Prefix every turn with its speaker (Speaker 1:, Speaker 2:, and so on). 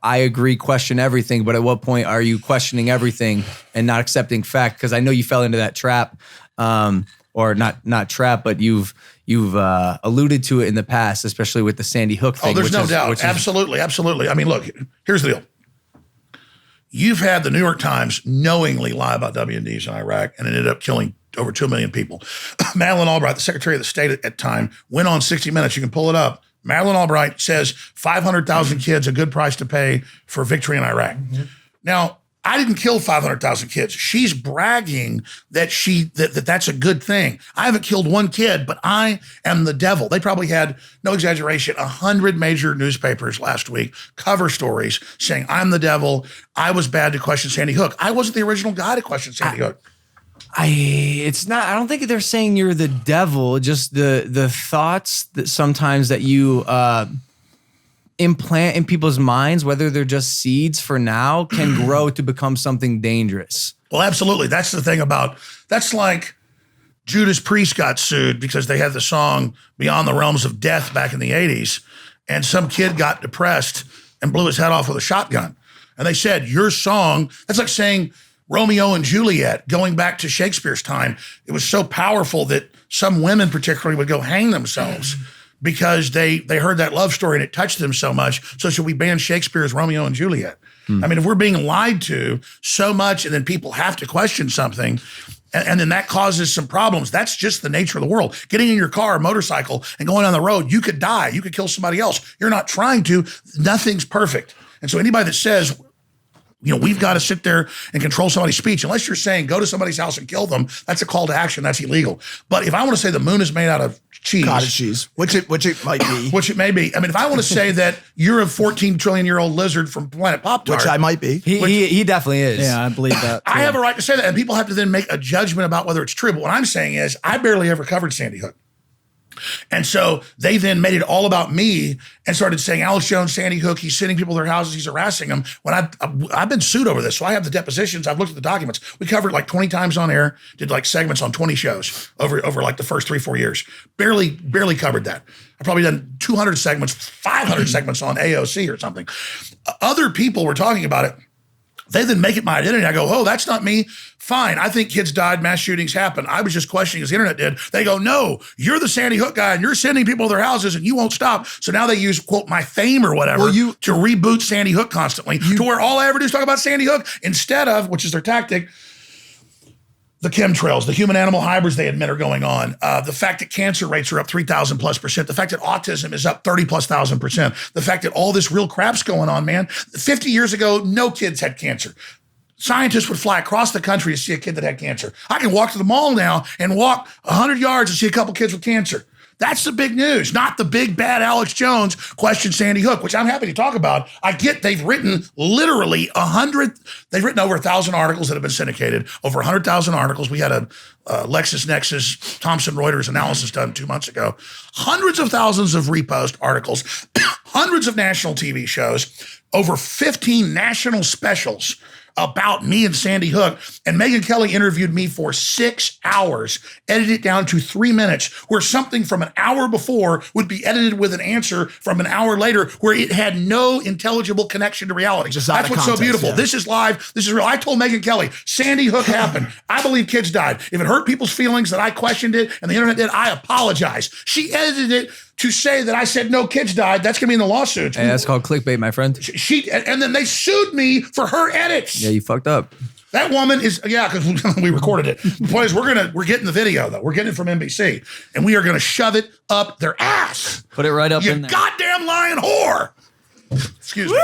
Speaker 1: I agree, question everything, but at what point are you questioning everything and not accepting fact? Because I know you fell into that trap, or not trap, but you've alluded to it in the past, especially with the Sandy Hook thing.
Speaker 2: Oh, there's no doubt. Absolutely. I mean, look, here's the deal. You've had the New York Times knowingly lie about WMDs in Iraq and ended up killing over 2 million people. Madeleine Albright, the Secretary of the State at the time, went on 60 Minutes. You can pull it up. Madeleine Albright says 500,000 kids, a good price to pay for victory in Iraq. Mm-hmm. Now, I didn't kill 500,000 kids. She's bragging that that's a good thing. I haven't killed one kid, but I am the devil. They probably had, no exaggeration, 100 major newspapers last week, cover stories saying I'm the devil. I was bad to question Sandy Hook. I wasn't the original guy to question Sandy Hook.
Speaker 1: I don't think they're saying you're the devil, just the thoughts that sometimes that you implant in people's minds, whether they're just seeds for now, can grow to become something dangerous.
Speaker 2: Well, absolutely. That's the thing that's like Judas Priest got sued because they had the song Beyond the Realms of Death back in the 80s, and some kid got depressed and blew his head off with a shotgun. And they said, your song, that's like saying Romeo and Juliet, going back to Shakespeare's time, it was so powerful that some women particularly would go hang themselves because they heard that love story and it touched them so much. So should we ban Shakespeare's Romeo and Juliet? I mean, if we're being lied to so much and then people have to question something, and then that causes some problems, that's just the nature of the world. Getting in your car or motorcycle and going on the road, you could die. You could kill somebody else. You're not trying to. Nothing's perfect. And so anybody that says, we've got to sit there and control somebody's speech, unless you're saying go to somebody's house and kill them, that's a call to action. That's illegal. But if I want to say the moon is made out of cheese,
Speaker 3: cottage cheese, which it might be,
Speaker 2: which it may be. I mean, if I want to say that you're a 14 trillion-year-old lizard from Planet Pop-Tart,
Speaker 3: which I might be,
Speaker 1: he definitely is.
Speaker 4: Yeah, I believe that.
Speaker 2: I have a right to say that, and people have to then make a judgment about whether it's true. But what I'm saying is, I barely ever covered Sandy Hook. And so they then made it all about me and started saying, Alex Jones, Sandy Hook, he's sending people to their houses, he's harassing them. When I've been sued over this, so I have the depositions, I've looked at the documents. We covered like 20 times on air, did like segments on 20 shows over like the first 3-4 years. Barely covered that. I've probably done 200 segments, 500 segments on AOC or something. Other people were talking about it. They then make it my identity. I go, oh, that's not me. Fine. I think kids died, mass shootings happen. I was just questioning as the internet did. They go, no, you're the Sandy Hook guy and you're sending people to their houses and you won't stop. So now they use, quote, my fame or whatever to reboot Sandy Hook constantly to where all I ever do is talk about Sandy Hook instead of, which is their tactic, the chemtrails, the human-animal hybrids they admit are going on, the fact that cancer rates are up 3,000+%, the fact that autism is up 30,000+%, the fact that all this real crap's going on, man. 50 years ago, no kids had cancer. Scientists would fly across the country to see a kid that had cancer. I can walk to the mall now and walk 100 yards and see a couple kids with cancer. That's the big news, not the big bad Alex Jones question Sandy Hook, which I'm happy to talk about. I get they've written literally 100, they've written over 1,000 articles that have been syndicated, over 100,000 articles. We had a LexisNexis Thomson Reuters analysis done 2 months ago. Hundreds of thousands of repost articles, hundreds of national TV shows, over 15 national specials about me and Sandy Hook. And Megyn Kelly interviewed me for 6 hours, edited it down to 3 minutes, where something from an hour before would be edited with an answer from an hour later, where it had no intelligible connection to reality. That's what's so beautiful. Yeah. This is live. This is real. I told Megyn Kelly, Sandy Hook happened. I believe kids died. If it hurt people's feelings that I questioned it and the internet did, I apologize. She edited it to say that I said no kids died. That's going to be in the lawsuits.
Speaker 1: Hey, that's called clickbait, my friend.
Speaker 2: And then they sued me for her edits.
Speaker 1: Yeah, you fucked up.
Speaker 2: That woman is, because we recorded it. The point is, we're getting the video, though. We're getting it from NBC, and we are going to shove it up their ass.
Speaker 1: Put it right up
Speaker 2: you
Speaker 1: in there.
Speaker 2: Goddamn lying whore. Excuse me.